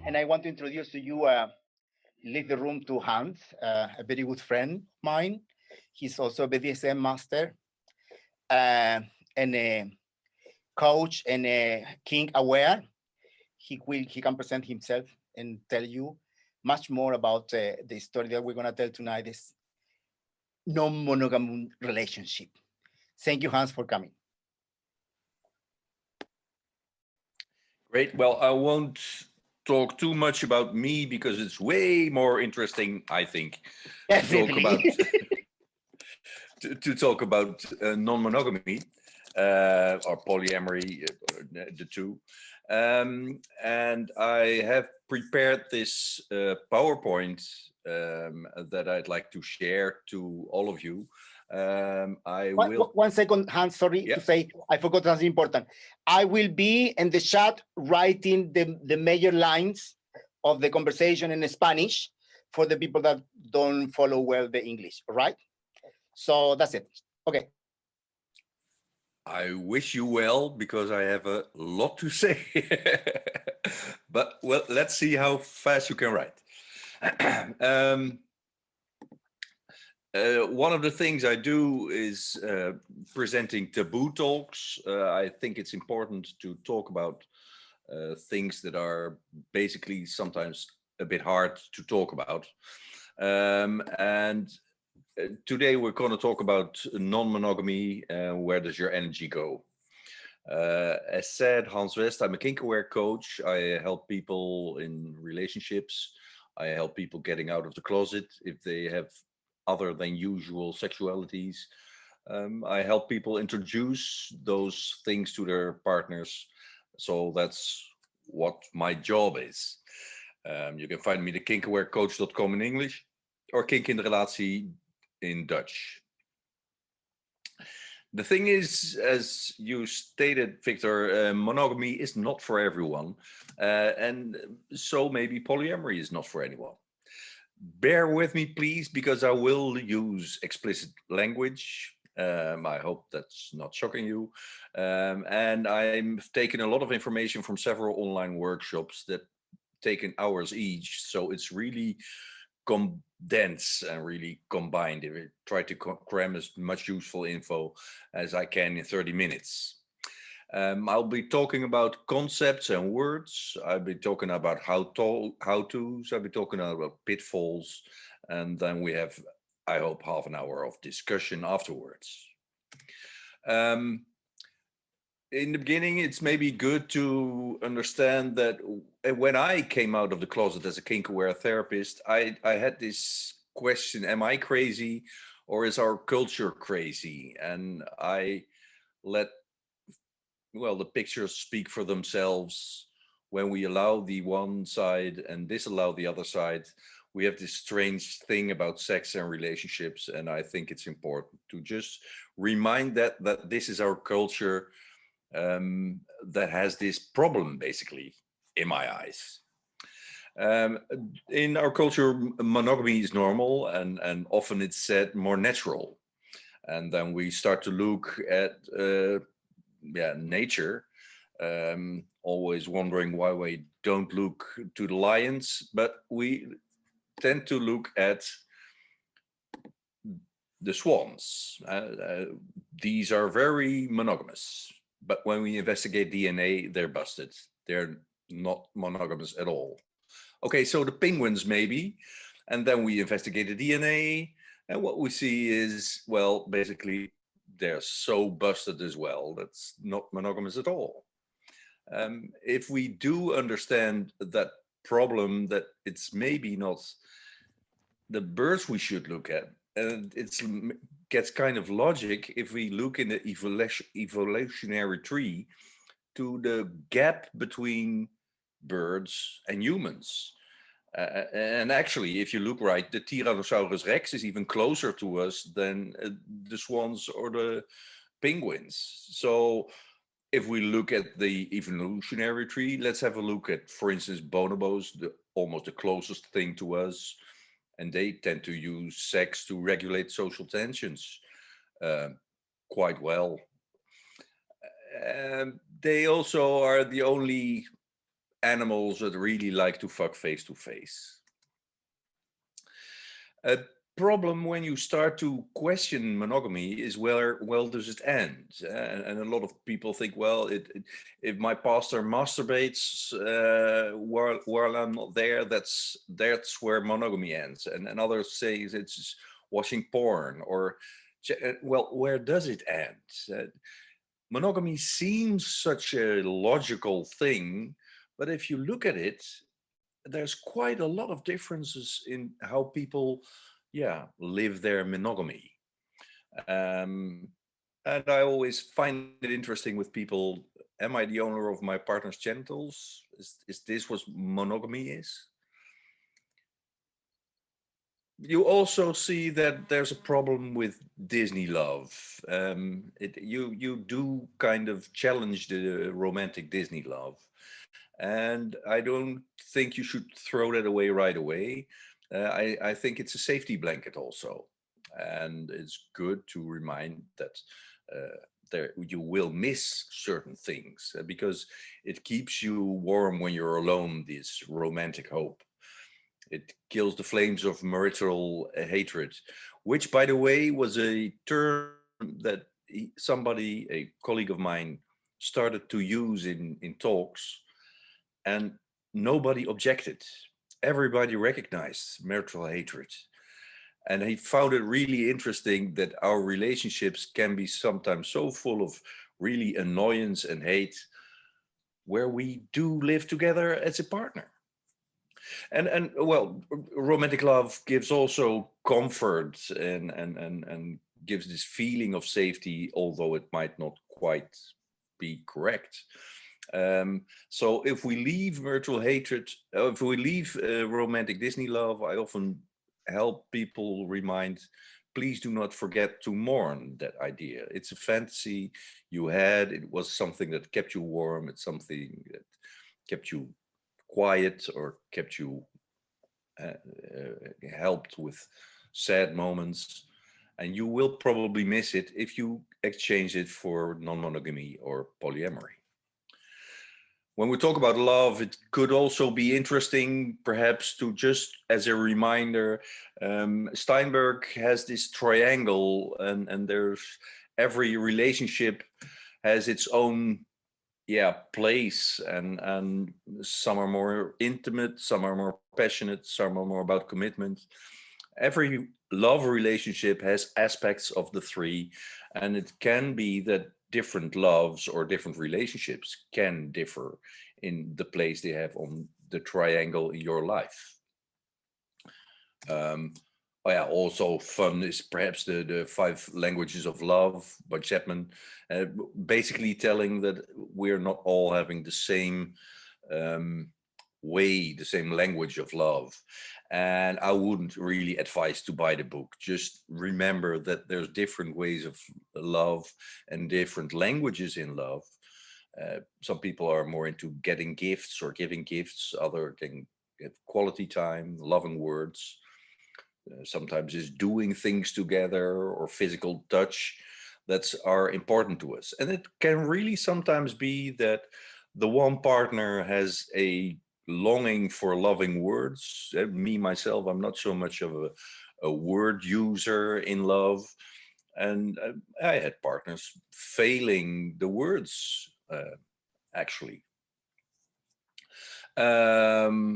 And I want to introduce to you, leave the room to Hans, a very good friend of mine. He's also a BDSM master and a coach and a king aware. He can present himself and tell you much more about the story that we're going to tell tonight, this non-monogamy relationship. Thank you, Hans, for coming. Great. Well, I won't talk too much about me because it's way more interesting, I think, to talk about non-monogamy or polyamory, the two. And I have prepared this PowerPoint that I'd like to share to all of you. One second, Hans, sorry to say, I forgot something important. I will be in the chat writing the major lines of the conversation in Spanish for the people that don't follow well the English, right? So that's it. Okay. I wish you well, because I have a lot to say. But well, let's see how fast you can write. One of the things I do is presenting TabooTalks. I think it's important to talk about things that are basically sometimes a bit hard to talk about. And today we're going to talk about non-monogamy and where does your energy go. As said, HansRJWest, I'm a kink-aware coach. I help people in relationships. I help people getting out of the closet if they have other than usual sexualities. I help people introduce those things to their partners. So that's what my job is. You can find me at kinkawarecoach.com in English or Kink in de Relatie in Dutch. The thing is, as you stated, Victor, monogamy is not for everyone. And so maybe polyamory is not for anyone. Bear with me, please, because I will use explicit language. I hope that's not shocking you. And I'm taking a lot of information from several online workshops that taken hours each. So it's really condensed and really combined. I try to cram as much useful info as I can in 30 minutes. I'll be talking about concepts and words. I'll be talking about how-tos. I'll be talking about pitfalls. And then we have, I hope, half an hour of discussion afterwards. In the beginning, it's maybe good to understand that when I came out of the closet as a kink-aware therapist, I had this question, am I crazy or is our culture crazy? And I let the pictures speak for themselves. When we allow the one side and disallow the other side, we have this strange thing about sex and relationships. And I think it's important to just remind that this is our culture that has this problem, basically, in my eyes. In our culture, monogamy is normal and often it's said more natural. And then we start to look at nature, always wondering why we don't look to the lions, but we tend to look at the swans. These are very monogamous, but when we investigate DNA, they're busted. They're not monogamous at all. Okay, so the penguins maybe, and then we investigate the DNA, and what we see is, well, basically, they're so busted as well. That's not monogamous at all. If we do understand that problem, that it's maybe not the birds we should look at, and it gets kind of logic if we look in the evolutionary tree to the gap between birds and humans. And actually, if you look right, the Tyrannosaurus Rex is even closer to us than the swans or the penguins. So if we look at the evolutionary tree, let's have a look at, for instance, bonobos, almost the closest thing to us. And they tend to use sex to regulate social tensions quite well. They also are the only animals that really like to fuck face to face. A problem when you start to question monogamy is where, well, does it end? And a lot of people think, well, if my pastor masturbates while I'm not there, that's where monogamy ends. And others say it's just watching porn, or, well, where does it end? Monogamy seems such a logical thing, but if you look at it, there's quite a lot of differences in how people, live their monogamy. And I always find it interesting with people. Am I the owner of my partner's genitals? Is this what monogamy is? You also see that there's a problem with Disney love. You do kind of challenge the romantic Disney love. And I don't think you should throw that away right away. I think it's a safety blanket also. And it's good to remind that there you will miss certain things because it keeps you warm when you're alone, this romantic hope. It kills the flames of marital hatred, which, by the way, was a term that somebody, a colleague of mine, started to use in talks, and nobody objected. Everybody recognized marital hatred. And he found it really interesting that our relationships can be sometimes so full of really annoyance and hate, where we do live together as a partner. And well, romantic love gives also comfort and gives this feeling of safety, although it might not quite be correct. So if we leave marital hatred, if we leave romantic Disney love, I often help people remind, please do not forget to mourn that idea. It's a fantasy you had. It was something that kept you warm. It's something that kept you quiet or kept you helped with sad moments. And you will probably miss it if you exchange it for non-monogamy or polyamory. When we talk about love, it could also be interesting, perhaps, to just as a reminder, Steinberg has this triangle, and there's every relationship has its own place, and some are more intimate, some are more passionate, some are more about commitment. Every love relationship has aspects of the three, and it can be that different loves or different relationships can differ in the place they have on the triangle in your life. Also fun is perhaps the 5 languages of love by Chapman, basically telling that we're not all having the same way, the same language of love. And I wouldn't really advise to buy the book. Just remember that there's different ways of love and different languages in love. Some people are more into getting gifts or giving gifts. Other can get quality time, loving words. Sometimes it's doing things together or physical touch that are important to us. And it can really sometimes be that the one partner has a longing for loving words. Me, myself, I'm not so much of a word user in love. And I had partners failing the words, actually. There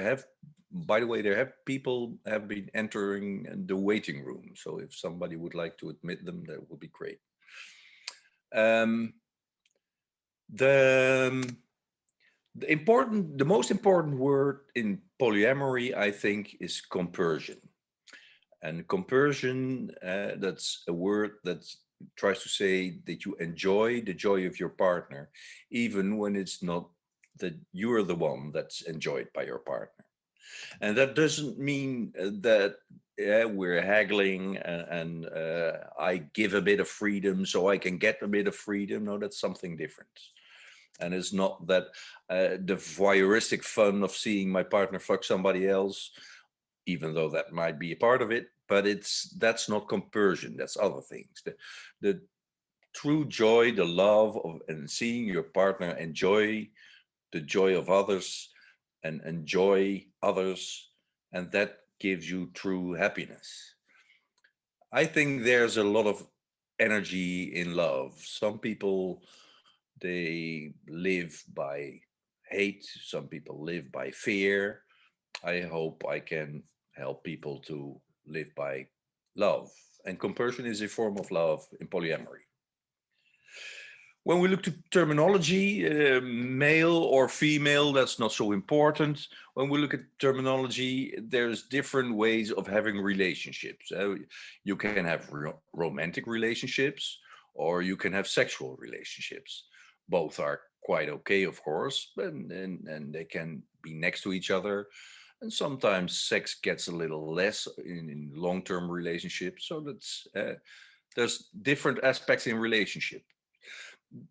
have, by the way, people have been entering the waiting room. So if somebody would like to admit them, that would be great. The most important word in polyamory, I think, is compersion. And compersion, that's a word that tries to say that you enjoy the joy of your partner, even when it's not that you're the one that's enjoyed by your partner. And that doesn't mean that we're haggling and I give a bit of freedom so I can get a bit of freedom. No, that's something different. And it's not that the voyeuristic fun of seeing my partner fuck somebody else, even though that might be a part of it, but that's not compersion, that's other things. The true joy, the love of and seeing your partner enjoy the joy of others and enjoy others, and that gives you true happiness. I think there's a lot of energy in love. Some people, they live by hate, some people live by fear. I hope I can help people to live by love. And compersion is a form of love in polyamory. When we look to terminology, male or female, that's not so important. When we look at terminology, there's different ways of having relationships. You can have romantic relationships, or you can have sexual relationships. Both are quite okay, of course, and they can be next to each other. And sometimes sex gets a little less in long-term relationships. So there's different aspects in relationship.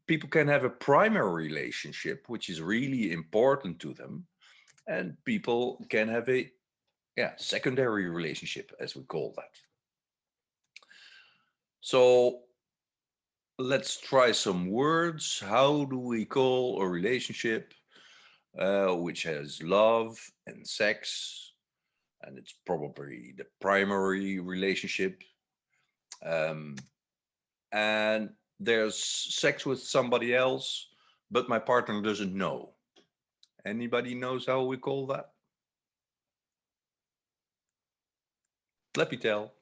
People can have a primary relationship, which is really important to them, and people can have a secondary relationship, as we call that. So let's try some words. How do we call a relationship which has love and sex, and it's probably the primary relationship, and there's sex with somebody else, but my partner doesn't know? Anybody knows how we call that? Let me tell.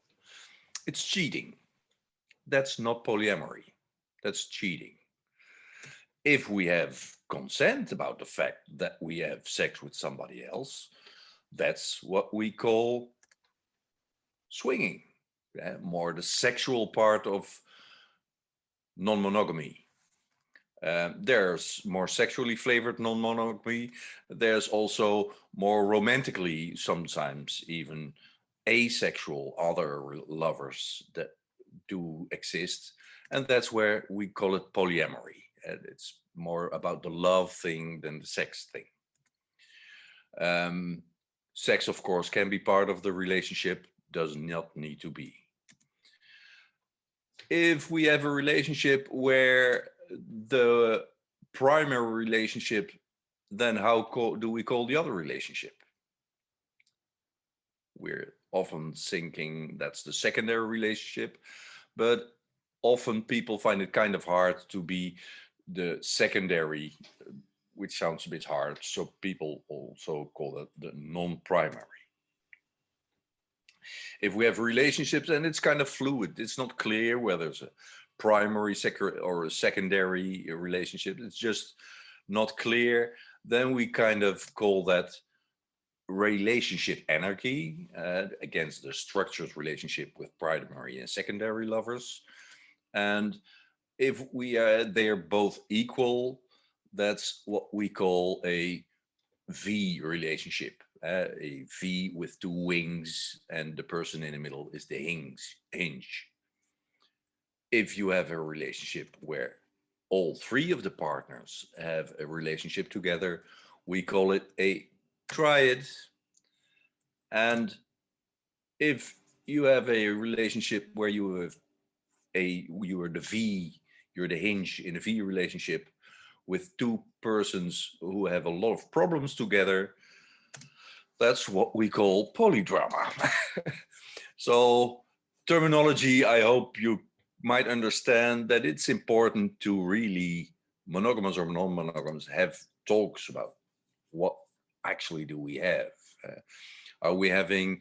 It's cheating. That's not polyamory. That's cheating. If we have consent about the fact that we have sex with somebody else, that's what we call swinging. More the sexual part of non-monogamy. There's more sexually flavored non-monogamy. There's also more romantically, sometimes even asexual other lovers that do exist. And that's where we call it polyamory. It's more about the love thing than the sex thing. Sex, of course, can be part of the relationship, does not need to be. If we have a relationship where the primary relationship, then how do we call the other relationship? We're often thinking that's the secondary relationship, but often people find it kind of hard to be the secondary, which sounds a bit hard. So people also call it the non-primary. If we have relationships and it's kind of fluid, it's not clear whether it's a primary or a secondary relationship, it's just not clear, then we kind of call that relationship anarchy, against the structured relationship with primary and secondary lovers. And if they're both equal, that's what we call a V relationship, a V with two wings, and the person in the middle is the hinge. If you have a relationship where all three of the partners have a relationship together, we call it a triad. And if you have a relationship where you are the V, you're the hinge in a V relationship with two persons who have a lot of problems together, that's what we call polydrama. So terminology, I hope you might understand that it's important to really, monogamous or non-monogamous, have talks about what actually do we have. Are we having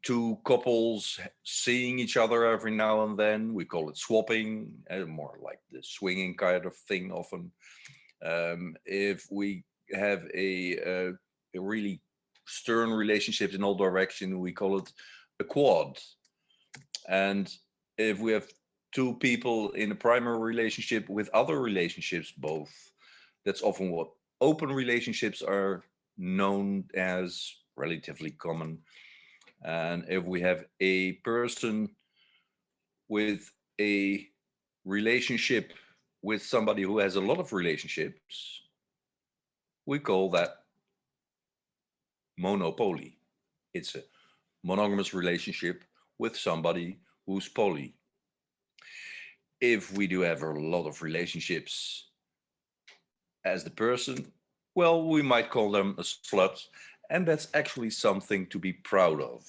two couples seeing each other every now and then? We call it swapping, more like the swinging kind of thing often. If we have a really stern relationship in all directions, we call it a quad. And if we have two people in a primary relationship with other relationships both, that's often what open relationships are known as, relatively common. And if we have a person with a relationship with somebody who has a lot of relationships, we call that monopoly. It's a monogamous relationship with somebody who's poly. If we do have a lot of relationships as the person, well, we might call them a slut, and that's actually something to be proud of.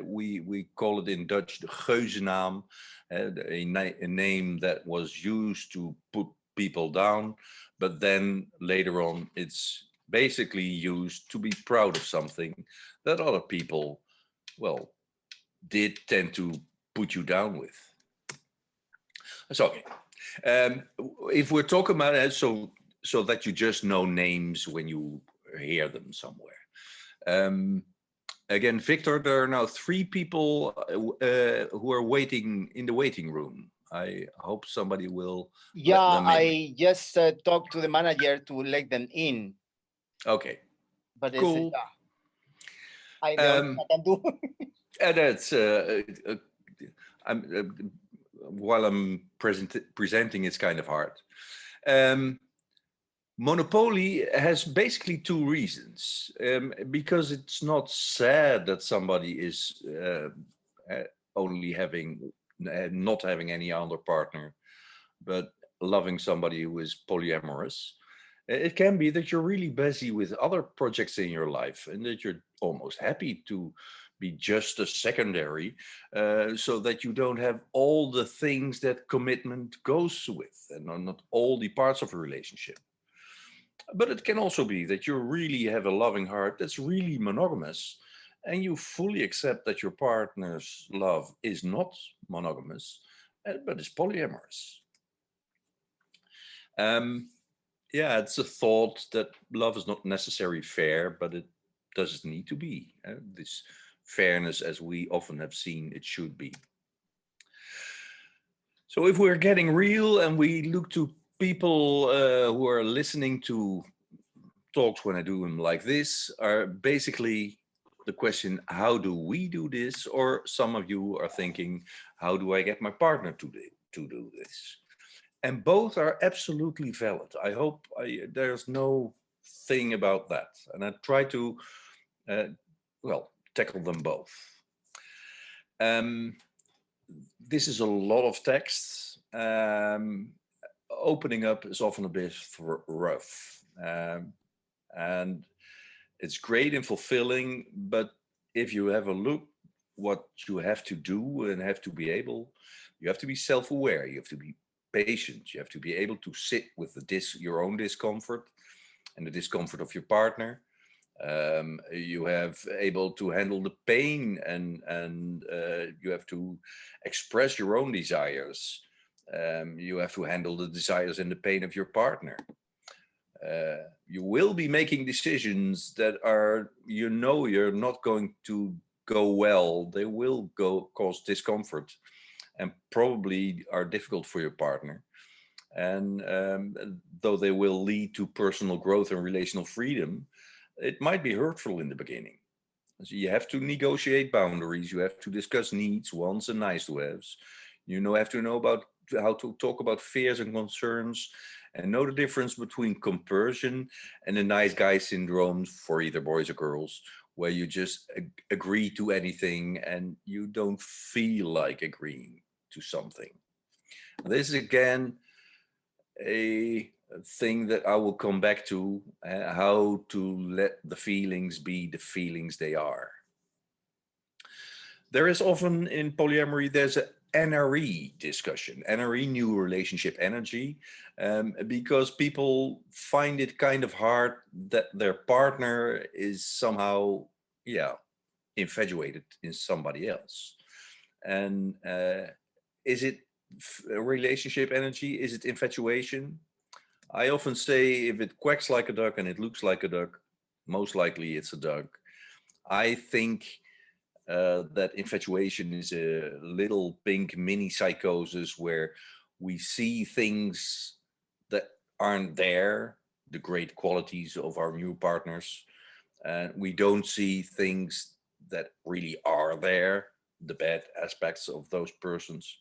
We call it in Dutch the geuzennaam, a name that was used to put people down, but then later on it's basically used to be proud of something that other people, well, did tend to put you down with. So, okay. If we're talking about it, so that you just know names when you hear them somewhere. Again, Victor, there are now 3 people who are waiting in the waiting room. I hope somebody will let them in. I just talked to the manager to let them in. Okay. But cool. I can do. And that's while I'm presenting, it's kind of hard. Monopoly has basically 2 reasons. Because it's not sad that somebody is only having, not having any other partner, but loving somebody who is polyamorous. It can be that you're really busy with other projects in your life and that you're almost happy to be just a secondary, so that you don't have all the things that commitment goes with and not all the parts of a relationship. But it can also be that you really have a loving heart that's really monogamous and you fully accept that your partner's love is not monogamous, but is polyamorous. Yeah, it's a thought that love is not necessarily fair, but it doesn't need to be. This fairness, as we often have seen, it should be. So if we're getting real and we look to people who are listening to talks when I do them like this, are basically the question, how do we do this? Or some of you are thinking, how do I get my partner to do this? And both are absolutely valid. I hope there's no thing about that. And I try to, tackle them both. This is a lot of text. Opening up is often a bit rough. And it's great and fulfilling, but if you have a look what you have to do and have to be able, you have to be self-aware, you have to be patient, you have to be able to sit with your own discomfort and the discomfort of your partner. You have able to handle the pain and you have to express your own desires. You have to handle the desires and the pain of your partner. You will be making decisions that are, you're not going to go well. They will cause discomfort and probably are difficult for your partner. And though they will lead to personal growth and relational freedom, it might be hurtful in the beginning. So you have to negotiate boundaries. You have to discuss needs, wants, and nice to haves. You have to know about how to talk about fears and concerns, and know the difference between compersion and the nice guy syndrome for either boys or girls, where you just agree to anything and you don't feel like agreeing to something. This is again a thing that I will come back to, how to let the feelings be the feelings they are. There is often in polyamory, there's a NRE discussion, NRE, new relationship energy, because people find it kind of hard that their partner is somehow, infatuated in somebody else. And is it relationship energy? Is it infatuation? I often say if it quacks like a duck and it looks like a duck, most likely it's a duck. I think that infatuation is a little pink mini psychosis where we see things that aren't there, the great qualities of our new partners, and we don't see things that really are there, the bad aspects of those persons.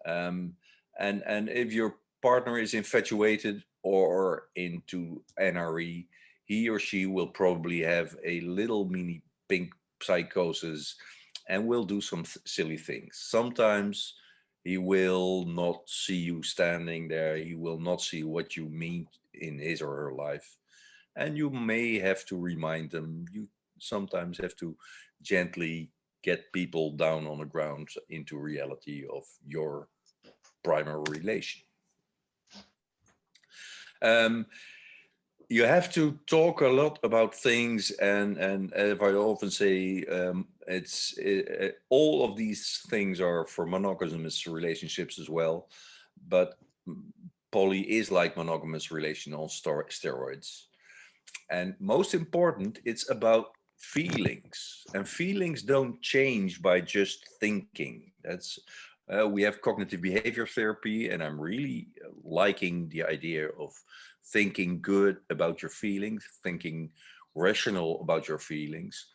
And if your partner is infatuated or into NRE, he or she will probably have a little mini pink psychosis and will do some silly things. Sometimes He will not see you standing there. He will not see what you mean in his or her life. And you may have to remind them. You sometimes have to gently get people down on the ground into reality of your primary relation. You have to talk a lot about things, and as I often say, all of these things are for monogamous relationships as well, but poly is like monogamous relation on steroids. And most important, it's about feelings, and feelings don't change by just thinking. That's we have cognitive behavior therapy, and I'm really liking the idea of thinking good about your feelings, thinking rational about your feelings.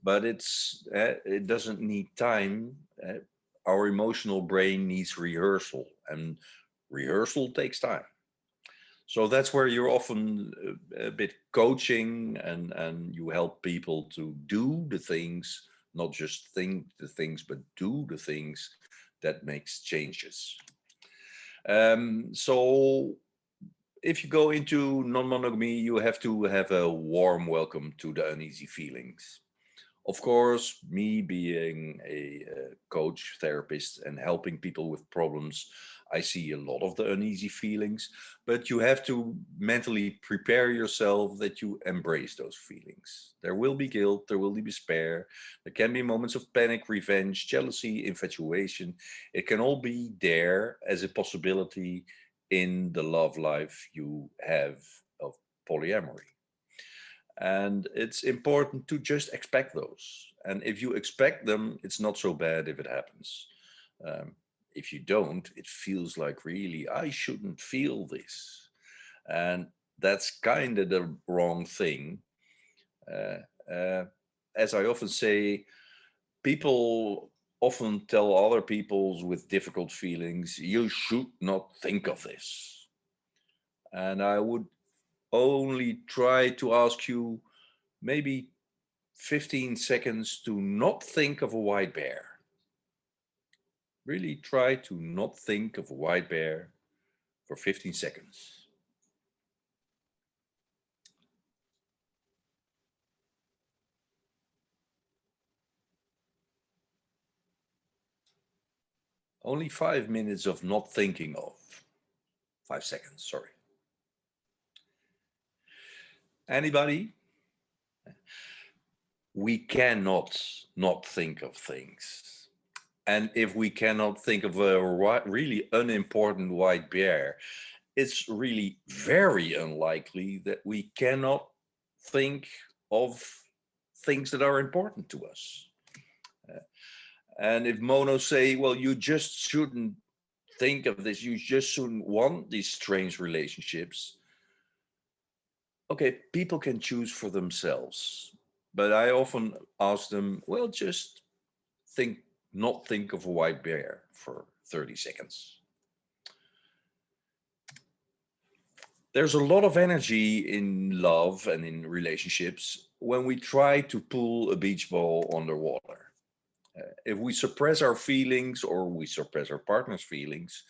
But it doesn't need time. Our emotional brain needs rehearsal, and rehearsal takes time. So that's where you're often a bit coaching, and you help people to do the things, not just think the things, but do the things that makes changes. So if you go into non-monogamy, you have to have a warm welcome to the uneasy feelings. Of course, me being a coach, therapist, and helping people with problems, I see a lot of the uneasy feelings, but you have to mentally prepare yourself that you embrace those feelings. There will be guilt, there will be despair, there can be moments of panic, revenge, jealousy, infatuation. It can all be there as a possibility in the love life you have of polyamory. And it's important to just expect those. And if you expect them, it's not so bad if it happens. If you don't, it feels like really, I shouldn't feel this. And that's kind of the wrong thing. Uh, uh, as I often say, people often tell other people with difficult feelings, you should not think of this. And I would only try to ask you maybe 15 seconds to not think of a white bear. Really try to not think of a white bear for 15 seconds. Only 5 minutes of not thinking of. 5 seconds, sorry. Anybody? We cannot not think of things. And if we cannot think of a really unimportant white bear, it's really very unlikely that we cannot think of things that are important to us. And if monos say, well, you just shouldn't think of this, you just shouldn't want these strange relationships. Okay, people can choose for themselves. But I often ask them, well, just not think of a white bear for 30 seconds. There's a lot of energy in love and in relationships when we try to pull a beach ball underwater. If we suppress our feelings or we suppress our partner's feelings,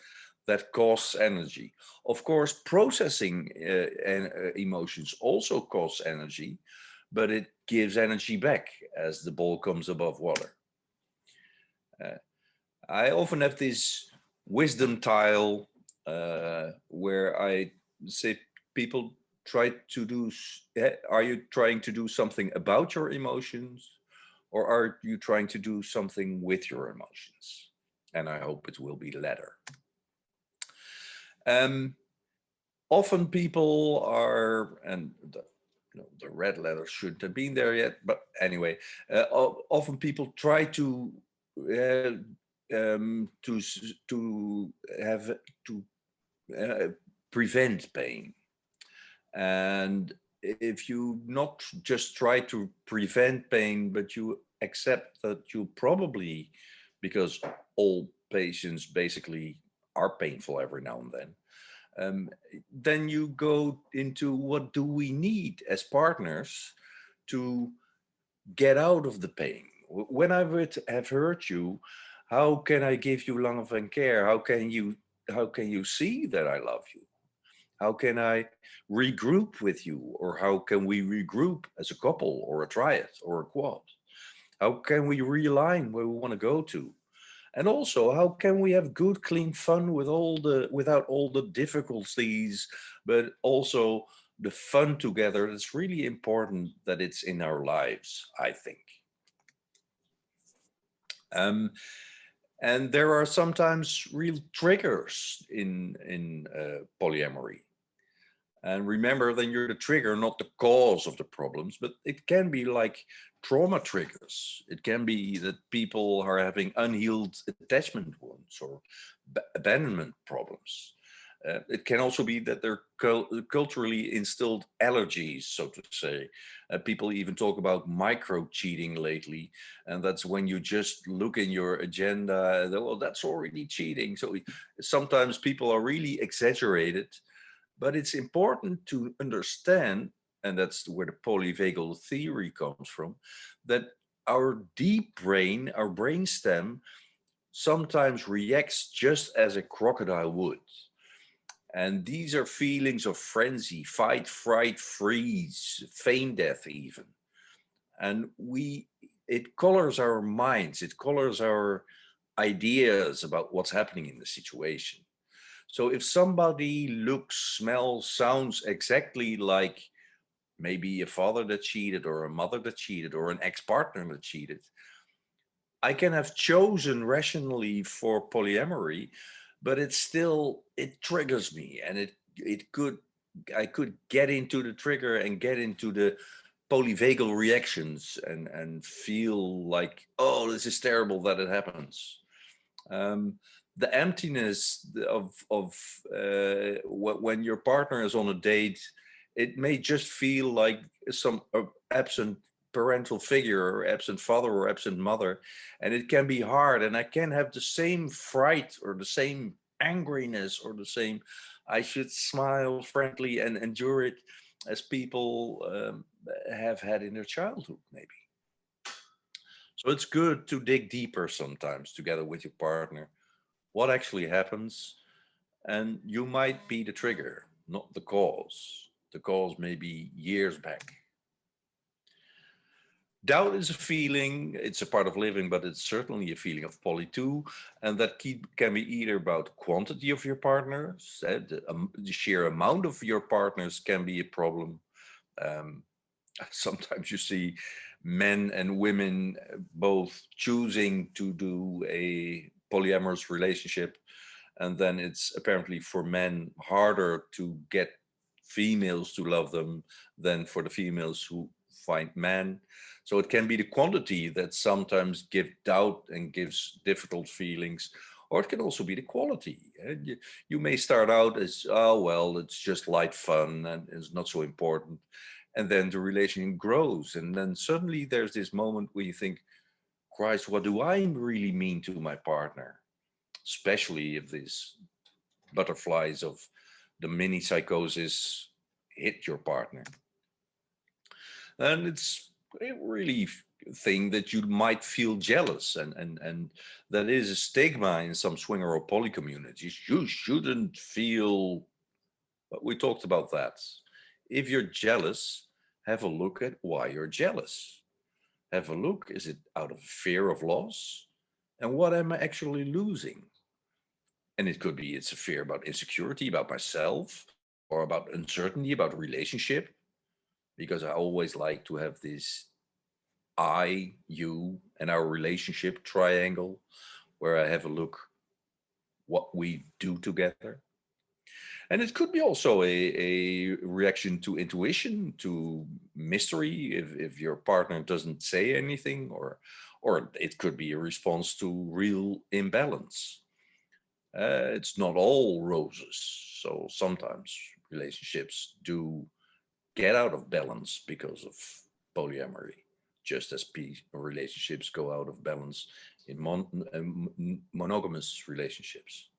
that costs energy. Of course, processing emotions also costs energy, but it gives energy back as the ball comes above water. I often have this wisdom tile where I say, people try to do, are you trying to do something about your emotions, or are you trying to do something with your emotions? And I hope it will be the latter. Often people are, and the red letter shouldn't have been there yet, but anyway, often people try to have to prevent pain. And if you not just try to prevent pain, but you accept that you probably, because all patients basically are painful every now and then you go into what do we need as partners to get out of the pain. When I have hurt you, How can I give you love and care? How can you see that I love you? How can I regroup with you? Or how can we regroup as a couple or a triad or a quad? How can we realign where we want to go to? And also, how can we have good, clean fun with without all the difficulties, but also the fun together? It's really important that it's in our lives, I think. And there are sometimes real triggers in polyamory. And remember, then you're the trigger, not the cause of the problems, but it can be like trauma triggers. It can be that people are having unhealed attachment wounds or abandonment problems. It can also be that they're culturally instilled allergies, so to say. People even talk about micro cheating lately, and that's when you just look in your agenda, and, well, that's already cheating. So sometimes people are really exaggerated, but it's important to understand, and that's where the polyvagal theory comes from, that our deep brain, our brainstem, sometimes reacts just as a crocodile would. And these are feelings of frenzy, fight, fright, freeze, feign death even. And it colors our minds, it colors our ideas about what's happening in the situation. So if somebody looks, smells, sounds exactly like maybe a father that cheated or a mother that cheated or an ex-partner that cheated, I can have chosen rationally for polyamory, but it triggers me, and I could get into the trigger and get into the polyvagal reactions and feel like, oh, this is terrible that it happens. The emptiness of when your partner is on a date, it may just feel like some absent parental figure or absent father or absent mother, and it can be hard, and I can have the same fright or the same angriness or the same I should smile frankly and endure it as people have had in their childhood maybe. So it's good to dig deeper sometimes together with your partner. What actually happens? And you might be the trigger, not the cause. The cause may be years back. Doubt is a feeling, it's a part of living, but it's certainly a feeling of poly too. And that can be either about quantity of your partners, the sheer amount of your partners can be a problem. Um, Sometimes you see men and women both choosing to do a polyamorous relationship, and then it's apparently for men harder to get females to love them than for the females who find men. So it can be the quantity that sometimes gives doubt and gives difficult feelings, or it can also be the quality. You may start out as, oh, well, it's just light fun and it's not so important. And then the relation grows. And then suddenly there's this moment where you think, Christ, what do I really mean to my partner? Especially if these butterflies of the mini psychosis hit your partner. And it's a really thing that you might feel jealous, and that is a stigma in some swinger or poly communities. You shouldn't feel, but we talked about that. If you're jealous, have a look at why you're jealous. Have a look, is it out of fear of loss? And what am I actually losing? And it could be it's a fear about insecurity, about myself, or about uncertainty, about relationship. Because I always like to have this I, you, and our relationship triangle where I have a look what we do together. And it could be also a reaction to intuition, to mystery, if your partner doesn't say anything, or it could be a response to real imbalance. It's not all roses. So sometimes relationships do get out of balance because of polyamory, just as relationships go out of balance in monogamous relationships.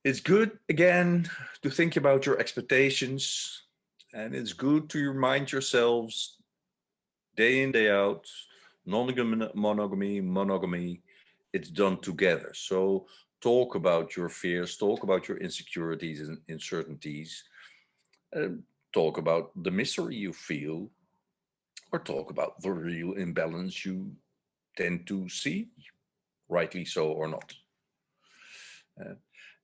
It's good, again, to think about your expectations, and it's good to remind yourselves day in, day out, non-monogamy, monogamy, it's done together. So talk about your fears, talk about your insecurities and uncertainties, talk about the misery you feel, or talk about the real imbalance you tend to see, rightly so or not.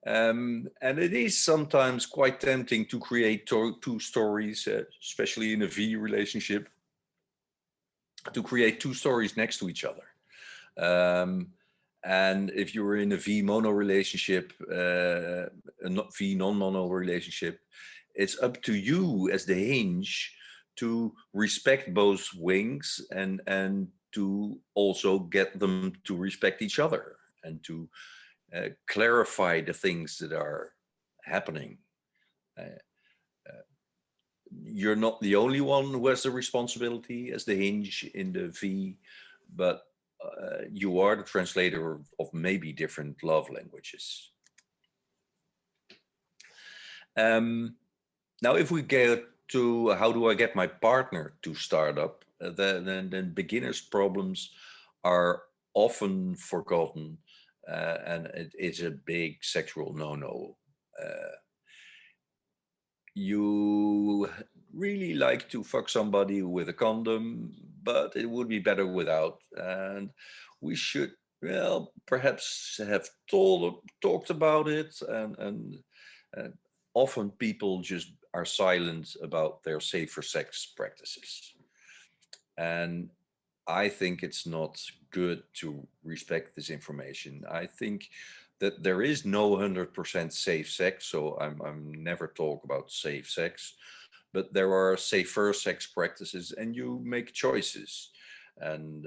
And it is sometimes quite tempting to create two stories, especially in a V relationship, to create two stories next to each other. And if you're in a V mono relationship, a V non-mono relationship, it's up to you as the hinge to respect both wings and to also get them to respect each other and to clarify the things that are happening. You're not the only one who has the responsibility as the hinge in the V, but you are the translator of maybe different love languages. Now, if we get to how do I get my partner to start up, then beginners' problems are often forgotten, and it is a big sexual no-no. You really like to fuck somebody with a condom, but it would be better without. And we should, well, perhaps have talked about it. And often people just are silent about their safer sex practices. And I think it's not good to respect this information. I think that there is no 100% safe sex, so I'm never talk about safe sex, but there are safer sex practices, and you make choices, and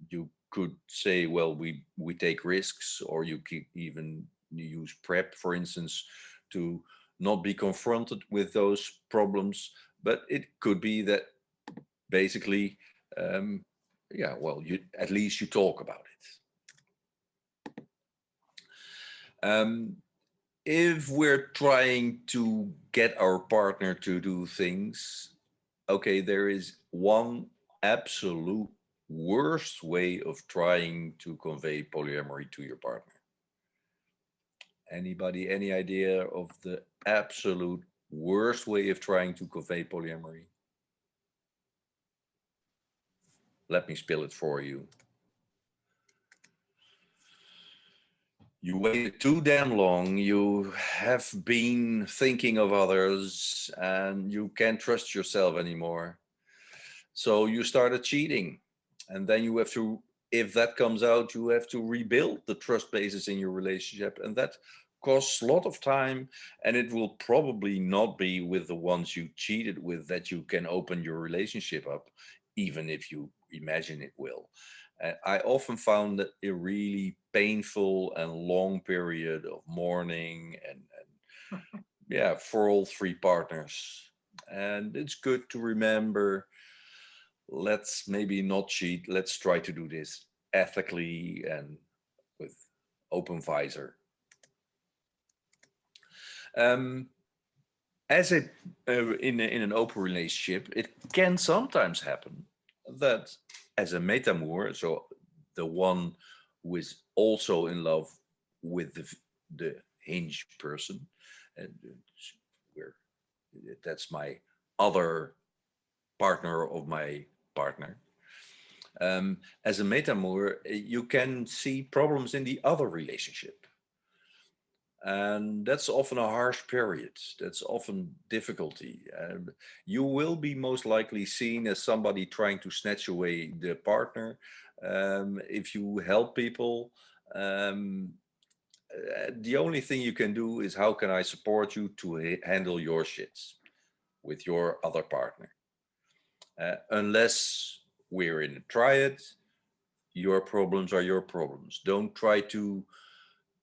you could say, well, we take risks, or you even use PrEP, for instance, to not be confronted with those problems. But it could be that basically, yeah, well, you at least you talk about it. If we're trying to get our partner to do things, okay, there is one absolute worst way of trying to convey polyamory to your partner. Anybody, any idea of the absolute worst way of trying to convey polyamory? Let me spill it for you. You waited too damn long, you have been thinking of others, and you can't trust yourself anymore. So you started cheating. And then you have to, if that comes out, you have to rebuild the trust basis in your relationship. And that costs a lot of time. And it will probably not be with the ones you cheated with that you can open your relationship up, even if you imagine it will. I often found that a really painful and long period of mourning and yeah, for all three partners. And it's good to remember, let's maybe not cheat. Let's try to do this ethically and with open visor. As a in an open relationship, it can sometimes happen that as a metamove, so the one who is also in love with the hinge person, and where that's my other partner of my partner. As a metamove, you can see problems in the other relationship. And that's often a harsh period. That's often difficulty. You will be most likely seen as somebody trying to snatch away the partner. If you help people, the only thing you can do is how can I support you to handle your shits with your other partner. Unless we're in a triad, your problems are your problems. Don't try to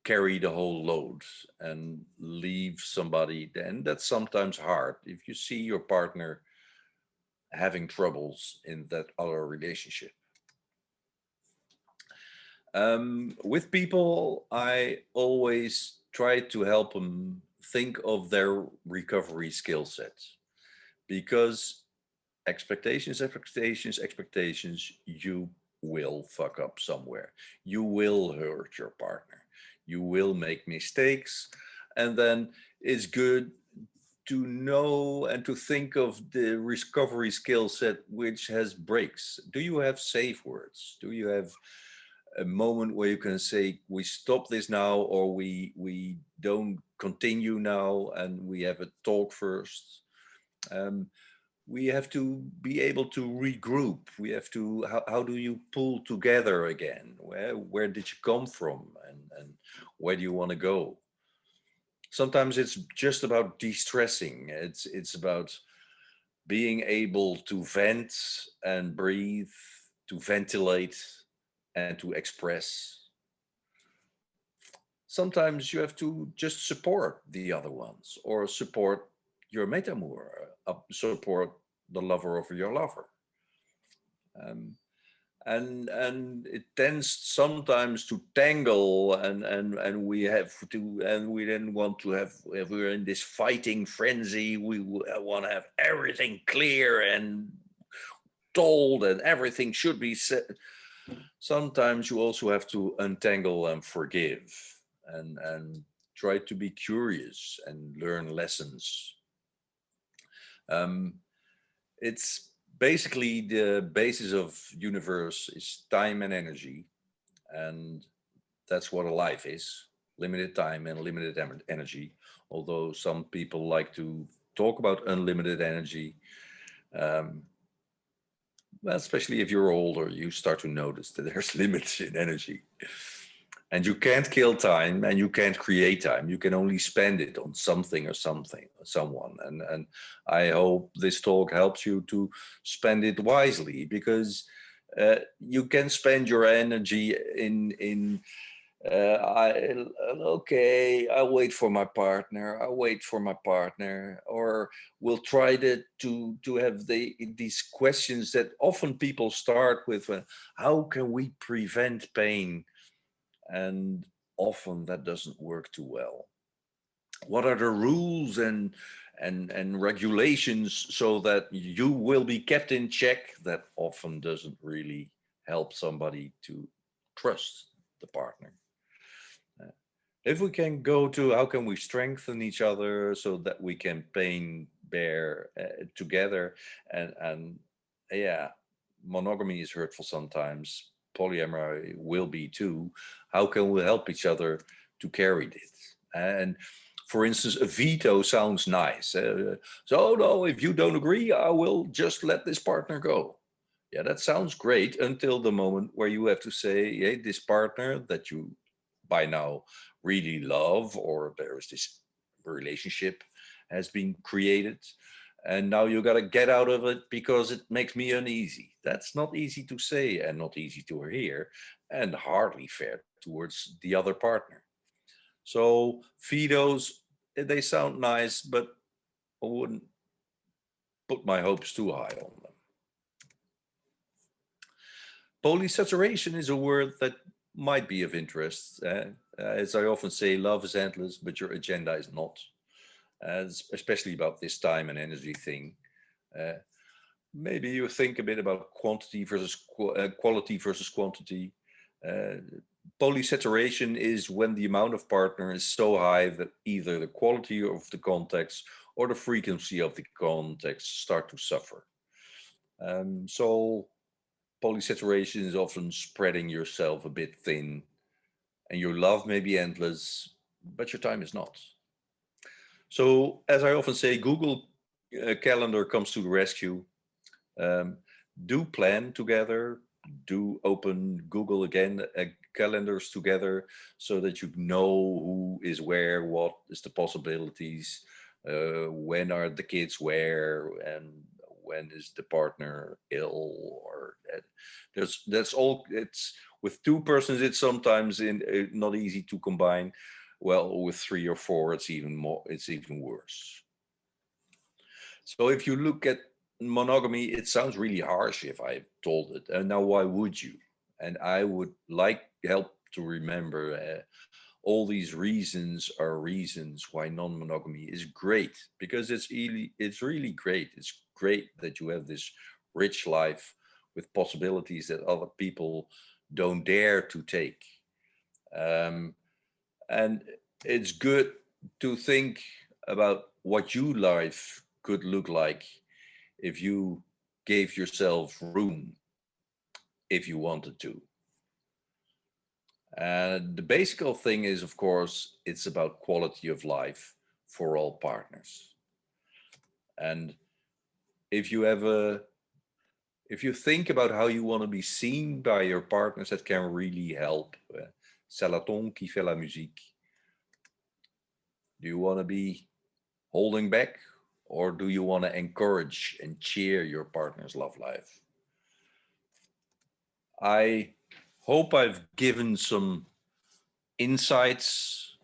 carry the whole load and leave somebody. Then that's sometimes hard if you see your partner having troubles in that other relationship. With people, I always try to help them think of their recovery skill sets, because expectations, expectations, expectations, you will fuck up somewhere. You will hurt your partner. You will make mistakes. And then it's good to know and to think of the recovery skill set which has breaks. Do you have safe words? Do you have a moment where you can say, we stop this now, or we don't continue now, and we have a talk first? Um, we have to be able to regroup. We have to, how do you pull together again? Where did you come from, and where do you want to go? Sometimes it's just about de-stressing. It's about being able to vent and breathe, to ventilate and to express. Sometimes you have to just support the other ones, or support your metamove, support the lover of your lover. Um, and it tends sometimes to tangle, and we have to, and we then want to have, if we're in this fighting frenzy, we want to have everything clear and told, and everything should be said. Sometimes you also have to untangle and forgive, and try to be curious and learn lessons. It's basically the basis of universe is time and energy, and that's what a life is: limited time and limited energy. Although some people like to talk about unlimited energy, um, well, especially if you're older, you start to notice that there's limits in energy. And you can't kill time, and you can't create time. You can only spend it on something or someone. And I hope this talk helps you to spend it wisely, because you can spend your energy in okay, I'll wait for my partner. I'll wait for my partner, or we'll try to have these questions that often people start with. How can we prevent pain? And often that doesn't work too well. What are the rules and regulations so that you will be kept in check? That often doesn't really help somebody to trust the partner. If we can go to how can we strengthen each other so that we can bear together, and yeah, monogamy is hurtful sometimes. Polyamory will be too. How can we help each other to carry this? And for instance, a veto sounds nice. So no, if you don't agree, I will just let this partner go. Yeah, that sounds great until the moment where you have to say, hey, this partner that you by now really love, or there is this relationship has been created, and now you got to get out of it because it makes me uneasy. That's not easy to say, and not easy to hear, and hardly fair towards the other partner. So vetoes, they sound nice, but I wouldn't put my hopes too high on them. Polysaturation is a word that might be of interest. As I often say, love is endless, but your agenda is not. Especially about this time and energy thing. Maybe you think a bit about quantity versus quality versus quantity. Polysaturation is when the amount of partner is so high that either the quality of the context or the frequency of the context start to suffer. So polysaturation is often spreading yourself a bit thin, and your love may be endless, but your time is not. So, as I often say, Google Calendar comes to the rescue. Do plan together, do open Google again, calendars together, so that you know who is where, what is the possibilities, when are the kids where, and when is the partner ill, or that's all. It's with two persons, it's sometimes not easy to combine. Well, with three or four, it's even worse. So if you look at monogamy, it sounds really harsh if I told it. And now, why would you? And I would like help to remember all these reasons are reasons why non-monogamy is great, because it's really great. It's great that you have this rich life with possibilities that other people don't dare to take. And it's good to think about what your life could look like if you gave yourself room, if you wanted to. The basic thing is, of course, it's about quality of life for all partners. And if you think about how you want to be seen by your partners, that can really help. C'est la ton qui fait la musique. Do you want to be holding back, or do you want to encourage and cheer your partner's love life? I hope I've given some insights.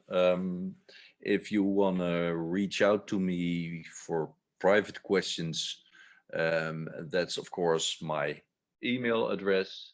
If you want to reach out to me for private questions, that's of course my email address.